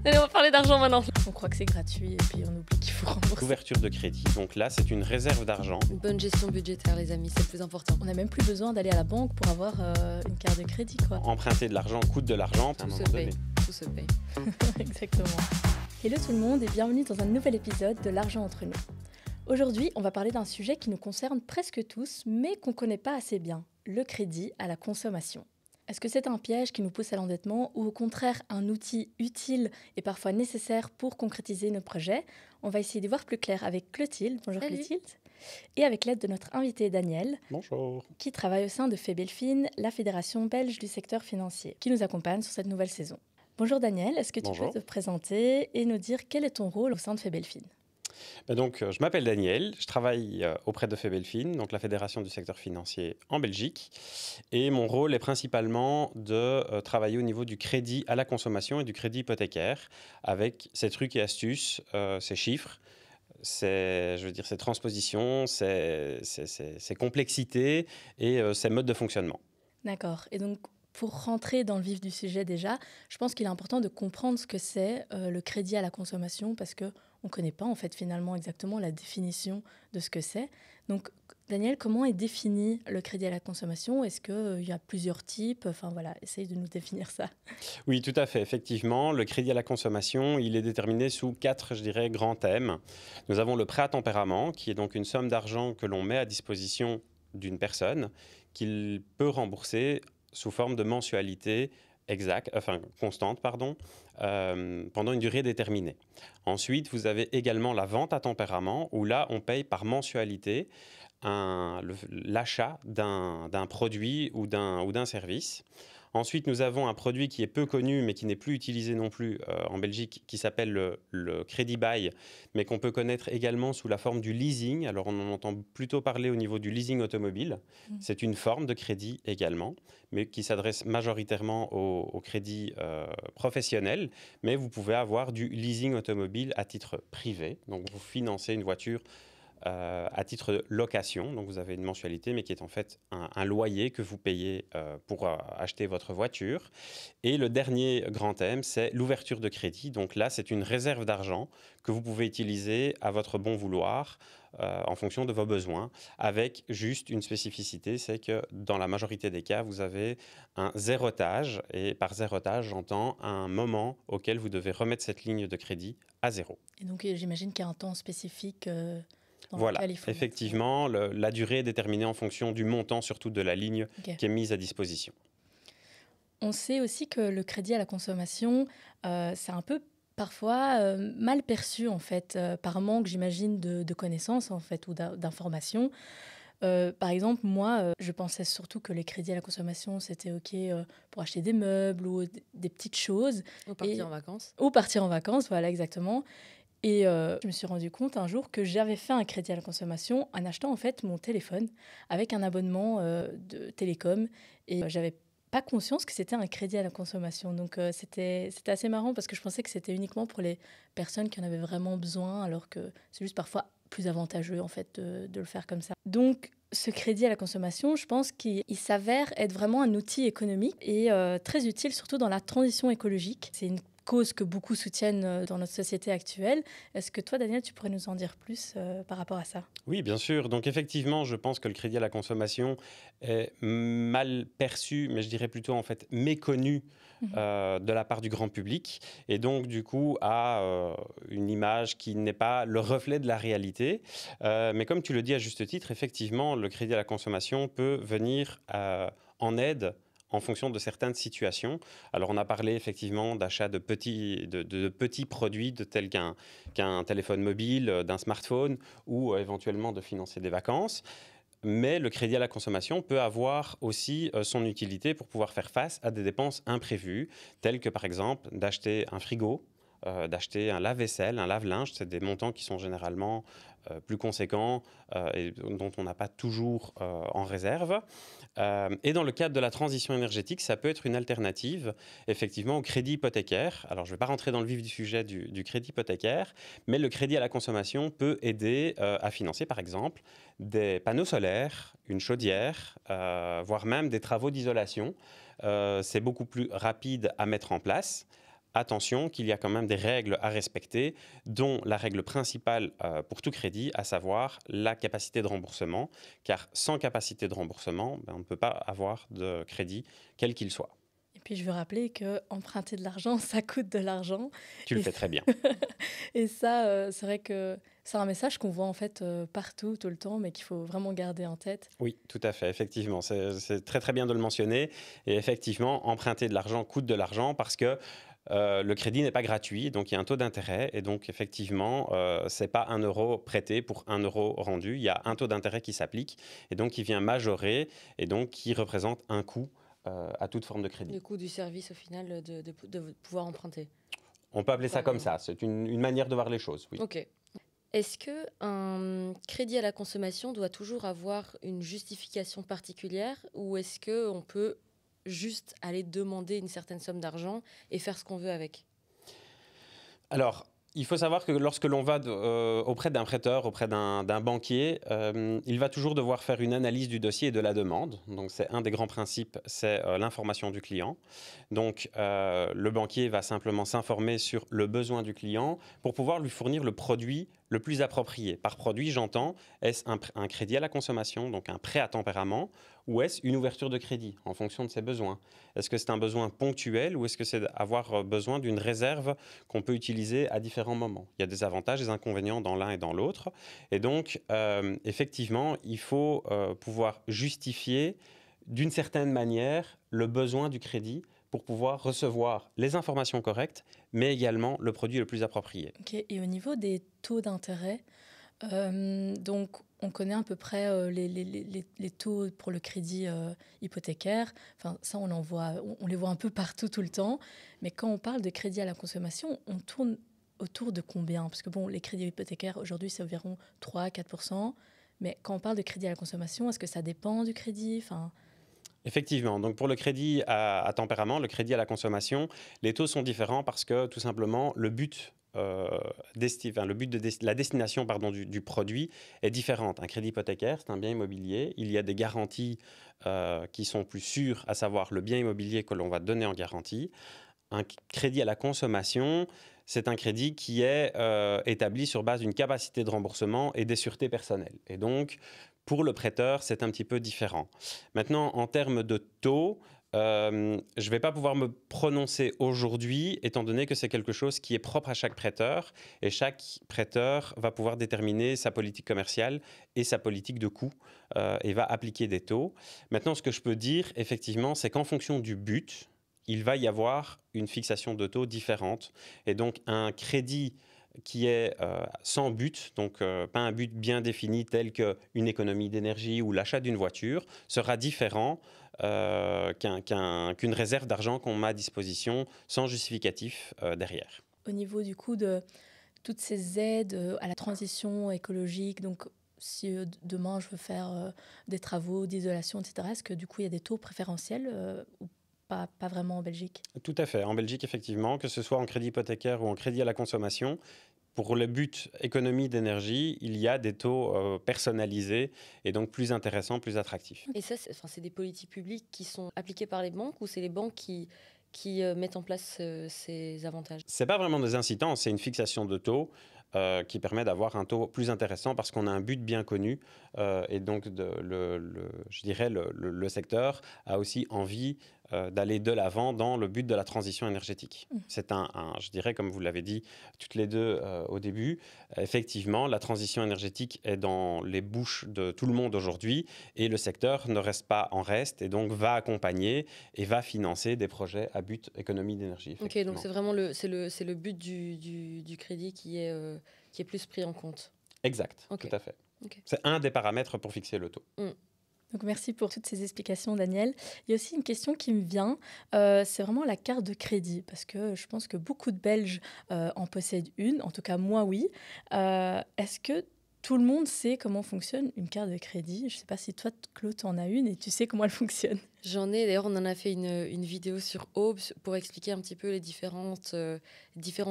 Allez, on va parler d'argent maintenant. On croit que c'est gratuit et puis on oublie qu'il faut rembourser. Ouverture de crédit, donc là c'est une réserve d'argent. Une bonne gestion budgétaire, les amis, c'est le plus important. On n'a même plus besoin d'aller à la banque pour avoir une carte de crédit, quoi. Emprunter de l'argent coûte de l'argent à un Tout se moment paye. donné. Tout se paye. Exactement. Hello tout le monde et bienvenue dans un nouvel épisode de L'argent entre nous. Aujourd'hui, on va parler d'un sujet qui nous concerne presque tous, mais qu'on ne connaît pas assez bien, le crédit à la consommation. Est-ce que c'est un piège qui nous pousse à l'endettement ou au contraire un outil utile et parfois nécessaire pour concrétiser nos projets? On va essayer d'y voir plus clair avec Clotilde. Bonjour Salut. Clotilde. Et avec l'aide de notre invité Daniel, Bonjour. qui travaille au sein de Febelfin, la fédération belge du secteur financier, qui nous accompagne sur cette nouvelle saison. Bonjour Daniel, est-ce que tu Bonjour. peux te présenter et nous dire quel est ton rôle au sein de Febelfin? Donc, je m'appelle Daniel, je travaille auprès de Febelfin, donc la fédération du secteur financier en Belgique. Et mon rôle est principalement de travailler au niveau du crédit à la consommation et du crédit hypothécaire, avec ces trucs et astuces, ces chiffres, ces transpositions, ces complexités et ces modes de fonctionnement. D'accord. Et donc, pour rentrer dans le vif du sujet déjà, je pense qu'il est important de comprendre ce que c'est le crédit à la consommation parce qu'on ne connaît pas en fait finalement exactement la définition de ce que c'est. Donc, Daniel, comment est défini le crédit à la consommation? Est-ce qu'il y a plusieurs types? Enfin voilà, essaye de nous définir ça. Oui, tout à fait. Effectivement, le crédit à la consommation, il est déterminé sous 4, je dirais, grands thèmes. Nous avons le prêt à tempérament, qui est donc une somme d'argent que l'on met à disposition d'une personne, qu'il peut rembourser sous forme de mensualité constante, pendant une durée déterminée. Ensuite, vous avez également la vente à tempérament, où là, on paye par mensualité l'achat d'un produit ou d'un service. Ensuite, nous avons un produit qui est peu connu, mais qui n'est plus utilisé non plus en Belgique, qui s'appelle le crédit bail, mais qu'on peut connaître également sous la forme du leasing. Alors, on en entend plutôt parler au niveau du leasing automobile. C'est une forme de crédit également, mais qui s'adresse majoritairement au crédit professionnel. Mais vous pouvez avoir du leasing automobile à titre privé. Donc, vous financez une voiture à titre de location, donc vous avez une mensualité, mais qui est en fait un loyer que vous payez pour acheter votre voiture. Et le dernier grand thème, c'est l'ouverture de crédit. Donc là, c'est une réserve d'argent que vous pouvez utiliser à votre bon vouloir en fonction de vos besoins, avec juste une spécificité, c'est que dans la majorité des cas, vous avez un zérotage, et par zérotage, j'entends un moment auquel vous devez remettre cette ligne de crédit à zéro. Et donc, j'imagine qu'il y a un temps spécifique dans Voilà, lequel il faut... effectivement, la durée est déterminée en fonction du montant, surtout de la ligne qui est mise à disposition. On sait aussi que le crédit à la consommation, c'est un peu parfois mal perçu en fait, par manque, j'imagine, de connaissances en fait ou d'informations. Par exemple, moi, je pensais surtout que les crédits à la consommation, c'était OK pour acheter des meubles ou des petites choses. Ou partir en vacances. Ou partir en vacances, voilà, exactement. Et je me suis rendu compte un jour que j'avais fait un crédit à la consommation en achetant en fait mon téléphone avec un abonnement de télécom. Et j'avais pas conscience que c'était un crédit à la consommation. Donc c'était assez marrant parce que je pensais que c'était uniquement pour les personnes qui en avaient vraiment besoin, alors que c'est juste parfois plus avantageux en fait de le faire comme ça. Donc ce crédit à la consommation, je pense qu'il s'avère être vraiment un outil économique et très utile surtout dans la transition écologique. C'est une cause que beaucoup soutiennent dans notre société actuelle. Est-ce que toi, Daniel, tu pourrais nous en dire plus par rapport à ça? Oui, bien sûr. Donc effectivement, je pense que le crédit à la consommation est mal perçu, mais je dirais plutôt en fait méconnu de la part du grand public, et donc du coup a une image qui n'est pas le reflet de la réalité. Mais comme tu le dis à juste titre, effectivement, le crédit à la consommation peut venir en aide en fonction de certaines situations. Alors, on a parlé effectivement d'achat de petits produits tels qu'un téléphone mobile, d'un smartphone ou éventuellement de financer des vacances. Mais le crédit à la consommation peut avoir aussi son utilité pour pouvoir faire face à des dépenses imprévues, telles que par exemple d'acheter un frigo, d'acheter un lave-vaisselle, un lave-linge. C'est des montants qui sont généralement plus conséquents et dont on n'a pas toujours en réserve. Et dans le cadre de la transition énergétique, ça peut être une alternative effectivement au crédit hypothécaire. Alors je ne vais pas rentrer dans le vif du sujet du crédit hypothécaire, mais le crédit à la consommation peut aider à financer par exemple des panneaux solaires, une chaudière, voire même des travaux d'isolation. C'est beaucoup plus rapide à mettre en place, attention qu'il y a quand même des règles à respecter, dont la règle principale pour tout crédit, à savoir la capacité de remboursement, car sans capacité de remboursement, on ne peut pas avoir de crédit, quel qu'il soit. Et puis je veux rappeler que emprunter de l'argent, ça coûte de l'argent. Tu le Et fais très bien. Et ça, c'est vrai que c'est un message qu'on voit en fait partout, tout le temps, mais qu'il faut vraiment garder en tête. Oui, tout à fait, effectivement. C'est très très bien de le mentionner. Et effectivement, emprunter de l'argent coûte de l'argent parce que le crédit n'est pas gratuit, donc il y a un taux d'intérêt. Et donc effectivement, ce n'est pas 1 euro prêté pour 1 euro rendu. Il y a un taux d'intérêt qui s'applique et donc qui vient majorer et donc qui représente un coût à toute forme de crédit. Le coût du service, au final, de pouvoir emprunter. On peut appeler ça comme ça. C'est une manière de voir les choses, oui. Ok. Est-ce qu'un crédit à la consommation doit toujours avoir une justification particulière ou est-ce qu'on peut juste aller demander une certaine somme d'argent et faire ce qu'on veut avec? Alors, il faut savoir que lorsque l'on va auprès d'un prêteur, auprès d'un banquier, il va toujours devoir faire une analyse du dossier et de la demande. Donc, c'est un des grands principes, c'est l'information du client. Donc, le banquier va simplement s'informer sur le besoin du client pour pouvoir lui fournir le produit le plus approprié. Par produit, j'entends, est-ce un crédit à la consommation, donc un prêt à tempérament, ou est-ce une ouverture de crédit en fonction de ses besoins? Est-ce que c'est un besoin ponctuel ou est-ce que c'est avoir besoin d'une réserve qu'on peut utiliser à différents moments? Il y a des avantages et des inconvénients dans l'un et dans l'autre. Et donc, effectivement, il faut pouvoir justifier d'une certaine manière le besoin du crédit pour pouvoir recevoir les informations correctes, mais également le produit le plus approprié. Ok. Et au niveau des taux d'intérêt, donc on connaît à peu près les taux pour le crédit hypothécaire. Enfin, ça, on les voit un peu partout tout le temps. Mais quand on parle de crédit à la consommation, on tourne autour de combien? Parce que bon, les crédits hypothécaires, aujourd'hui, c'est environ 3-4%. Mais quand on parle de crédit à la consommation, est-ce que ça dépend du crédit? Enfin, Effectivement, donc pour le crédit à tempérament, le crédit à la consommation, les taux sont différents parce que tout simplement le but la destination du produit est différente. Un crédit hypothécaire, c'est un bien immobilier. Il y a des garanties qui sont plus sûres, à savoir le bien immobilier que l'on va donner en garantie. Un crédit à la consommation, c'est un crédit qui est établi sur base d'une capacité de remboursement et des sûretés personnelles. Et donc, pour le prêteur, c'est un petit peu différent. Maintenant, en termes de taux, je ne vais pas pouvoir me prononcer aujourd'hui, étant donné que c'est quelque chose qui est propre à chaque prêteur, et chaque prêteur va pouvoir déterminer sa politique commerciale et sa politique de coût, et va appliquer des taux. Maintenant, ce que je peux dire, effectivement, c'est qu'en fonction du but, il va y avoir une fixation de taux différente. Et donc, un crédit qui est sans but, donc pas un but bien défini tel qu'une économie d'énergie ou l'achat d'une voiture, sera différent qu'une réserve d'argent qu'on met à disposition sans justificatif derrière. au niveau du coup de toutes ces aides à la transition écologique, donc si demain je veux faire des travaux d'isolation, etc., est-ce que du coup il y a des taux préférentiels ou pas vraiment en Belgique? Tout à fait. En Belgique, effectivement, que ce soit en crédit hypothécaire ou en crédit à la consommation, pour le but économie d'énergie, il y a des taux personnalisés et donc plus intéressants, plus attractifs. Et ça, c'est des politiques publiques qui sont appliquées par les banques ou c'est les banques qui mettent en place ces avantages? Ce n'est pas vraiment des incitants, c'est une fixation de taux qui permet d'avoir un taux plus intéressant parce qu'on a un but bien connu et donc je dirais le secteur a aussi envie d'aller de l'avant dans le but de la transition énergétique. C'est je dirais, comme vous l'avez dit toutes les deux au début, effectivement, la transition énergétique est dans les bouches de tout le monde aujourd'hui et le secteur ne reste pas en reste et donc va accompagner et va financer des projets à but économie d'énergie. Ok, donc c'est vraiment le but du crédit qui est plus pris en compte. Exact, Okay. tout à fait. Okay. C'est un des paramètres pour fixer le taux. Donc merci pour toutes ces explications, Daniel. Il y a aussi une question qui me vient, c'est vraiment la carte de crédit, parce que je pense que beaucoup de Belges en possèdent une, en tout cas moi oui. Est-ce que tout le monde sait comment fonctionne une carte de crédit? Je ne sais pas si toi, Claude, tu en as une et tu sais comment elle fonctionne. J'en ai, d'ailleurs on en a fait une vidéo sur Aube pour expliquer un petit peu les différents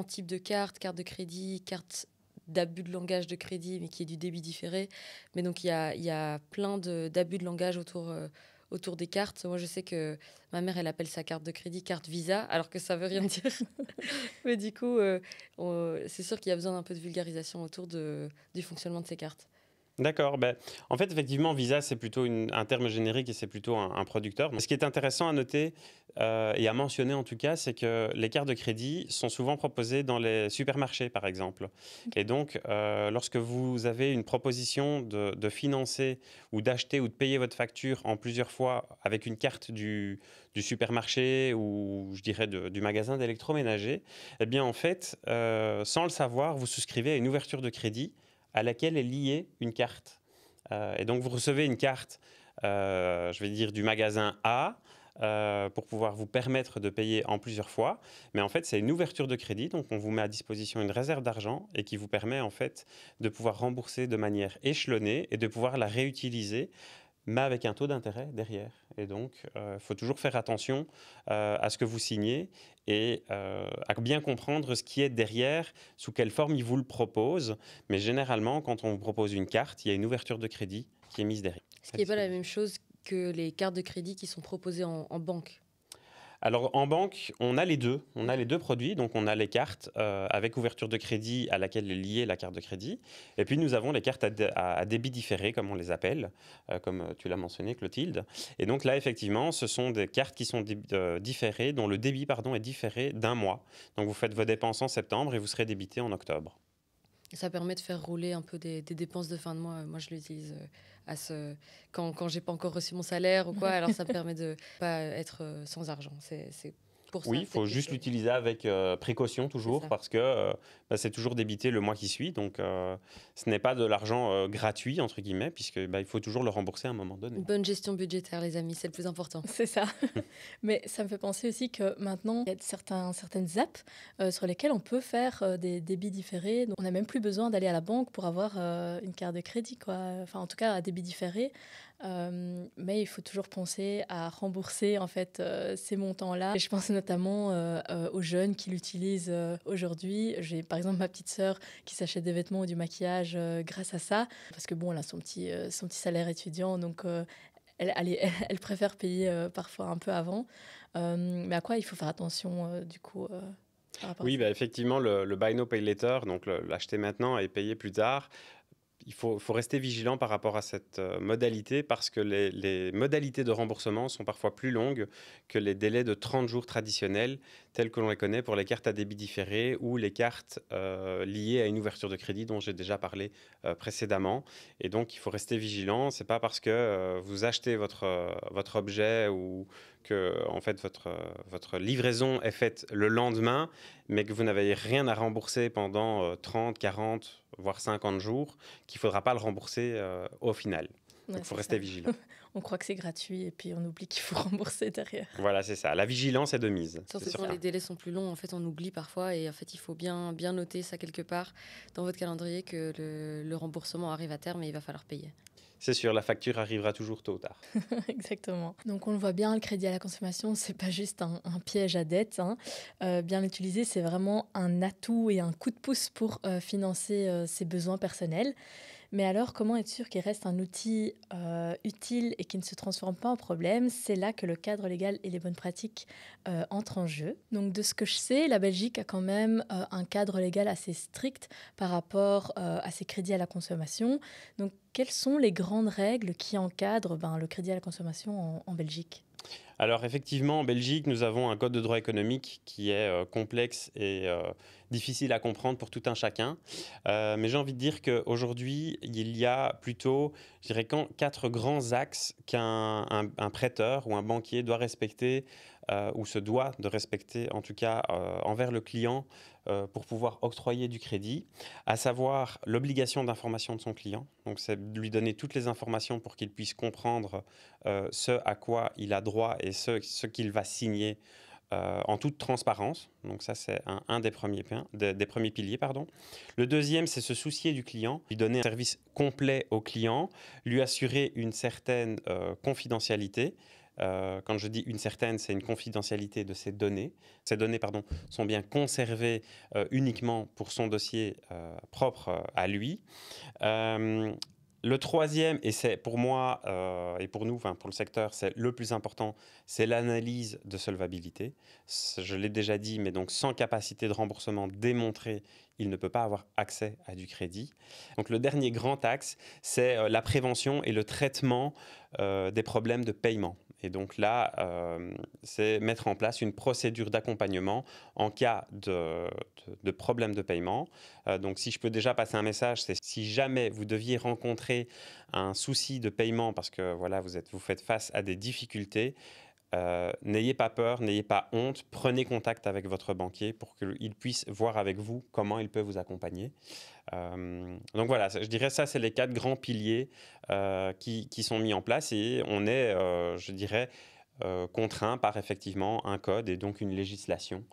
types de cartes de crédit, cartes d'abus de langage de crédit, mais qui est du débit différé. Mais donc, il y a plein d'abus de langage autour autour des cartes. Moi, je sais que ma mère, elle appelle sa carte de crédit carte Visa, alors que ça veut rien dire. Mais du coup, c'est sûr qu'il y a besoin d'un peu de vulgarisation autour du fonctionnement de ces cartes. D'accord. Ben, en fait, effectivement, Visa, c'est plutôt un terme générique et c'est plutôt un producteur. Ce qui est intéressant à noter et à mentionner en tout cas, c'est que les cartes de crédit sont souvent proposées dans les supermarchés, par exemple. Et donc, lorsque vous avez une proposition de financer ou d'acheter ou de payer votre facture en plusieurs fois avec une carte du supermarché ou, je dirais, du magasin d'électroménager, eh bien, en fait, sans le savoir, vous souscrivez à une ouverture de crédit à laquelle est liée une carte. Et donc, vous recevez une carte, je vais dire, du magasin A pour pouvoir vous permettre de payer en plusieurs fois. Mais en fait, c'est une ouverture de crédit. Donc, on vous met à disposition une réserve d'argent et qui vous permet en fait de pouvoir rembourser de manière échelonnée et de pouvoir la réutiliser, mais avec un taux d'intérêt derrière. Et donc, il faut toujours faire attention à ce que vous signez et à bien comprendre ce qui est derrière, sous quelle forme ils vous le proposent. Mais généralement, quand on vous propose une carte, il y a une ouverture de crédit qui est mise derrière. Ce qui n'est pas la même chose que les cartes de crédit qui sont proposées en banque. Alors en banque, on a les deux. On a les deux produits. Donc on a les cartes avec ouverture de crédit à laquelle est liée la carte de crédit. Et puis nous avons les cartes à débit différé, comme on les appelle, comme tu l'as mentionné, Clotilde. Et donc là, effectivement, ce sont des cartes qui sont différées, dont le débit est différé d'un mois. Donc vous faites vos dépenses en septembre et vous serez débité en octobre. Ça permet de faire rouler un peu des dépenses de fin de mois. Moi, je l'utilise quand j'ai pas encore reçu mon salaire ou quoi. Alors, ça me permet de pas être sans argent. C'est pour ça. Oui, il faut juste l'utiliser avec précaution toujours parce que c'est toujours débité le mois qui suit. Donc, ce n'est pas de l'argent gratuit, entre guillemets, puisque il faut toujours le rembourser à un moment donné. Une bonne gestion budgétaire, les amis, c'est le plus important. C'est ça. Mais ça me fait penser aussi que maintenant, il y a certaines apps sur lesquelles on peut faire des débits différés. Donc, on n'a même plus besoin d'aller à la banque pour avoir une carte de crédit, quoi. Enfin, en tout cas, à débit différé. Mais il faut toujours penser à rembourser en fait ces montants-là. Et je pense notamment aux jeunes qui l'utilisent aujourd'hui. J'ai par exemple ma petite sœur qui s'achète des vêtements ou du maquillage grâce à ça, parce que bon, elle a son petit salaire étudiant, donc elle préfère payer parfois un peu avant. Mais à quoi il faut faire attention du coup par rapport à Oui, ça. effectivement, le buy now, pay later, donc l'acheter maintenant et payer plus tard, il faut rester vigilant par rapport à cette modalité parce que les modalités de remboursement sont parfois plus longues que les délais de 30 jours traditionnels tels que l'on les connaît pour les cartes à débit différé ou les cartes liées à une ouverture de crédit dont j'ai déjà parlé précédemment. Et donc, il faut rester vigilant. Ce n'est pas parce que vous achetez votre objet ou que en fait, votre livraison est faite le lendemain, mais que vous n'avez rien à rembourser pendant 30, 40, voire 50 jours, qu'il ne faudra pas le rembourser au final. Donc, il faut rester vigilant. On croit que c'est gratuit et puis on oublie qu'il faut rembourser derrière. Voilà, c'est ça. La vigilance est de mise. Surtout quand les délais sont plus longs, en fait, on oublie parfois. Et en fait, il faut bien noter ça quelque part dans votre calendrier que le remboursement arrive à terme et il va falloir payer. C'est sûr, la facture arrivera toujours tôt ou tard. Exactement. Donc on le voit bien, le crédit à la consommation, c'est pas juste un piège à dette. Bien l'utiliser, c'est vraiment un atout et un coup de pouce pour financer ses besoins personnels. Mais alors, comment être sûr qu'il reste un outil utile et qui ne se transforme pas en problème? C'est là que le cadre légal et les bonnes pratiques entrent en jeu. Donc, de ce que je sais, la Belgique a quand même un cadre légal assez strict par rapport à ses crédits à la consommation. Donc, quelles sont les grandes règles qui encadrent le crédit à la consommation en Belgique? Alors effectivement, en Belgique, nous avons un code de droit économique qui est complexe et difficile à comprendre pour tout un chacun. Mais j'ai envie de dire qu'aujourd'hui, il y a plutôt, je dirais, 4 grands axes qu'un prêteur ou un banquier doit respecter ou se doit de respecter, en tout cas envers le client, pour pouvoir octroyer du crédit, à savoir l'obligation d'information de son client. Donc, c'est lui donner toutes les informations pour qu'il puisse comprendre ce à quoi il a droit et ce qu'il va signer en toute transparence. Donc ça, c'est un des premiers piliers. Le deuxième, c'est se soucier du client, lui donner un service complet au client, lui assurer une certaine confidentialité. Quand je dis une certaine, c'est une confidentialité de ces données. Ces données sont bien conservées uniquement pour son dossier propre à lui. Le troisième, et c'est pour moi et pour nous, pour le secteur, c'est le plus important, c'est l'analyse de solvabilité. Je l'ai déjà dit, mais donc sans capacité de remboursement démontrée, il ne peut pas avoir accès à du crédit. Donc le dernier grand axe, c'est la prévention et le traitement des problèmes de paiement. Et donc là, c'est mettre en place une procédure d'accompagnement en cas de problème de paiement. Donc si je peux déjà passer un message, c'est si jamais vous deviez rencontrer un souci de paiement parce que voilà, vous faites face à des difficultés, n'ayez pas peur, n'ayez pas honte, prenez contact avec votre banquier pour qu'il puisse voir avec vous comment il peut vous accompagner. Donc voilà, je dirais ça, c'est les 4 grands piliers qui sont mis en place et on est, je dirais, contraint par effectivement un code et donc une législation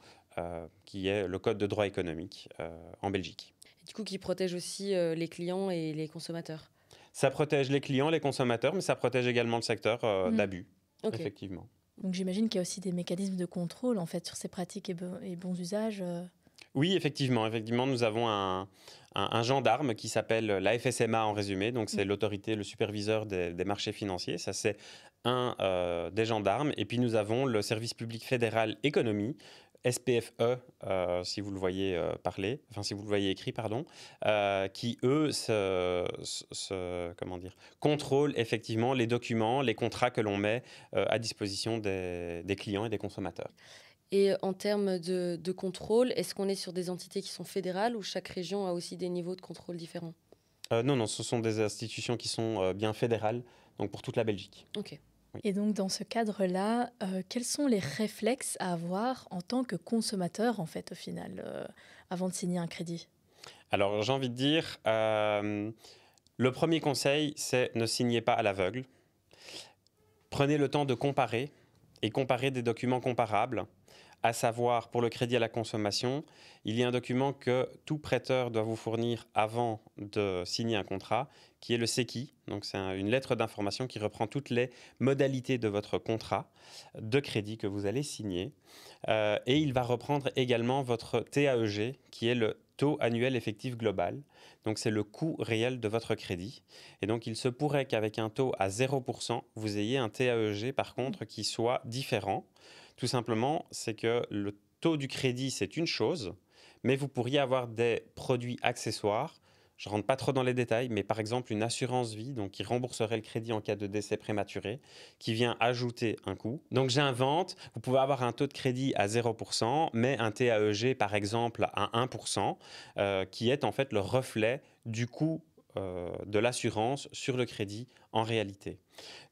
qui est le code de droit économique en Belgique. Et du coup, qui protège aussi les clients et les consommateurs. Ça protège les clients, les consommateurs, mais ça protège également le secteur d'abus, effectivement. Donc j'imagine qu'il y a aussi des mécanismes de contrôle en fait sur ces pratiques et bons usages. Oui, effectivement, nous avons un gendarme qui s'appelle la FSMA en résumé, donc c'est l'autorité, le superviseur des marchés financiers, ça c'est un des gendarmes, et puis nous avons le service public fédéral économie, SPFE, si vous le voyez si vous le voyez écrit, pardon, qui eux contrôlent effectivement les documents, les contrats que l'on met à disposition des clients et des consommateurs. Et en termes de contrôle, est-ce qu'on est sur des entités qui sont fédérales ou chaque région a aussi des niveaux de contrôle différents? Non, ce sont des institutions qui sont bien fédérales, donc pour toute la Belgique. Ok. Oui. Et donc dans ce cadre-là, quels sont les réflexes à avoir en tant que consommateur en fait au final, avant de signer un crédit? Alors j'ai envie de dire, le premier conseil, c'est ne signez pas à l'aveugle. Prenez le temps de comparer et comparer des documents comparables. À savoir, pour le crédit à la consommation, il y a un document que tout prêteur doit vous fournir avant de signer un contrat, qui est le SECI. Donc, c'est une lettre d'information qui reprend toutes les modalités de votre contrat de crédit que vous allez signer. Et il va reprendre également votre TAEG, qui est le taux annuel effectif global. Donc, c'est le coût réel de votre crédit. Et donc, il se pourrait qu'avec un taux à 0%, vous ayez un TAEG, par contre, qui soit différent. Tout simplement, c'est que le taux du crédit, c'est une chose, mais vous pourriez avoir des produits accessoires. Je ne rentre pas trop dans les détails, mais par exemple une assurance vie, donc qui rembourserait le crédit en cas de décès prématuré, qui vient ajouter un coût. Donc j'invente, vous pouvez avoir un taux de crédit à 0%, mais un TAEG par exemple à 1%, qui est en fait le reflet du coût de l'assurance sur le crédit en réalité.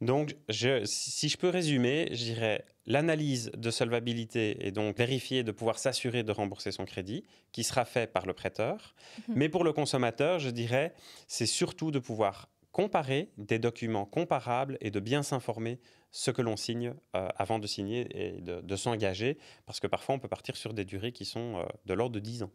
Donc, si je peux résumer, je dirais l'analyse de solvabilité et donc vérifier de pouvoir s'assurer de rembourser son crédit, qui sera fait par le prêteur. Mais pour le consommateur, je dirais, c'est surtout de pouvoir comparer des documents comparables et de bien s'informer ce que l'on signe avant de signer et de s'engager, parce que parfois on peut partir sur des durées qui sont de l'ordre de 10 ans.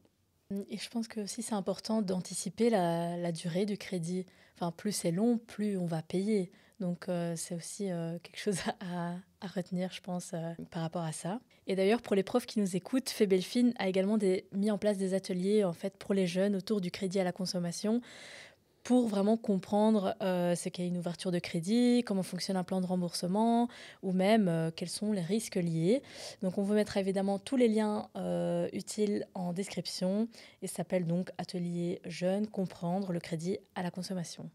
Et je pense que aussi c'est important d'anticiper la durée du crédit. Enfin, plus c'est long, plus on va payer. Donc c'est aussi quelque chose à retenir, je pense, par rapport à ça. Et d'ailleurs, pour les profs qui nous écoutent, Febelfin a également mis en place des ateliers en fait, pour les jeunes autour du crédit à la consommation, pour vraiment comprendre ce qu'est une ouverture de crédit, comment fonctionne un plan de remboursement, ou même quels sont les risques liés. Donc on vous mettra évidemment tous les liens utiles en description, et ça s'appelle donc Atelier Jeunes, comprendre le crédit à la consommation.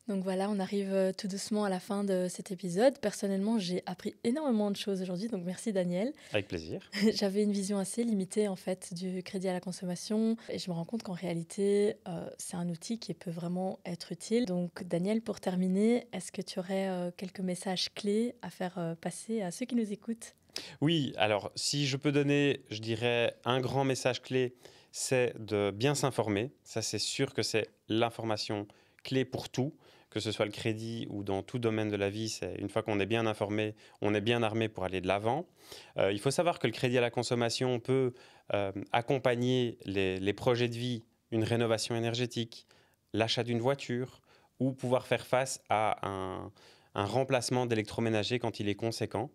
Donc voilà, on arrive tout doucement à la fin de cet épisode. Personnellement, j'ai appris énormément de choses aujourd'hui, donc merci Daniel. Avec plaisir. J'avais une vision assez limitée en fait du crédit à la consommation et je me rends compte qu'en réalité, c'est un outil qui peut vraiment être utile. Donc Daniel, pour terminer, est-ce que tu aurais quelques messages clés à faire passer à ceux qui nous écoutent? Oui, alors si je peux donner, je dirais, un grand message clé, c'est de bien s'informer. Ça, c'est sûr que c'est l'information clé pour tout, que ce soit le crédit ou dans tout domaine de la vie. C'est une fois qu'on est bien informé, on est bien armé pour aller de l'avant. Il faut savoir que le crédit à la consommation peut accompagner les projets de vie, une rénovation énergétique, l'achat d'une voiture ou pouvoir faire face à un remplacement d'électroménager quand il est conséquent.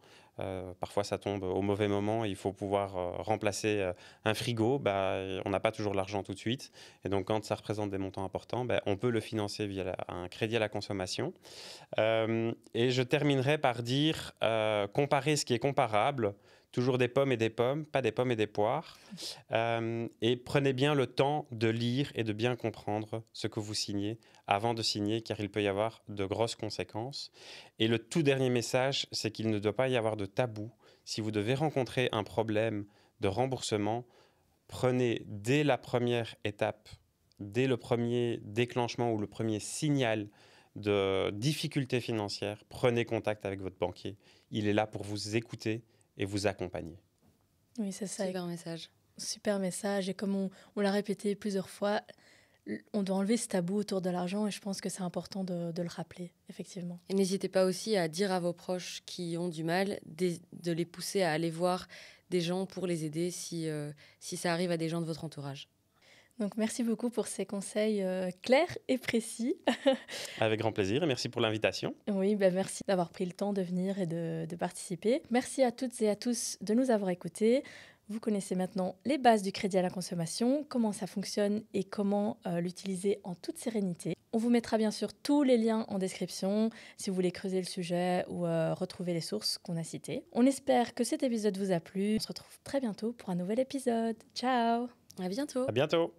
Parfois, ça tombe au mauvais moment. Il faut pouvoir remplacer un frigo. On n'a pas toujours l'argent tout de suite. Et donc, quand ça représente des montants importants, on peut le financer via un crédit à la consommation. Et je terminerai par dire, comparer ce qui est comparable. Toujours des pommes et des pommes, pas des pommes et des poires. Et prenez bien le temps de lire et de bien comprendre ce que vous signez avant de signer, car il peut y avoir de grosses conséquences. Et le tout dernier message, c'est qu'il ne doit pas y avoir de tabou. Si vous devez rencontrer un problème de remboursement, prenez dès la première étape, dès le premier déclenchement ou le premier signal de difficulté financière, prenez contact avec votre banquier. Il est là pour vous écouter et vous accompagner. Oui, c'est ça. Super message. Super message. Et comme on l'a répété plusieurs fois, on doit enlever ce tabou autour de l'argent et je pense que c'est important de le rappeler, effectivement. Et n'hésitez pas aussi à dire à vos proches qui ont du mal, de les pousser à aller voir des gens pour les aider si ça arrive à des gens de votre entourage. Donc, merci beaucoup pour ces conseils clairs et précis. Avec grand plaisir et merci pour l'invitation. Oui, merci d'avoir pris le temps de venir et de participer. Merci à toutes et à tous de nous avoir écoutés. Vous connaissez maintenant les bases du crédit à la consommation, comment ça fonctionne et comment l'utiliser en toute sérénité. On vous mettra bien sûr tous les liens en description si vous voulez creuser le sujet ou retrouver les sources qu'on a citées. On espère que cet épisode vous a plu. On se retrouve très bientôt pour un nouvel épisode. Ciao! À bientôt! À bientôt!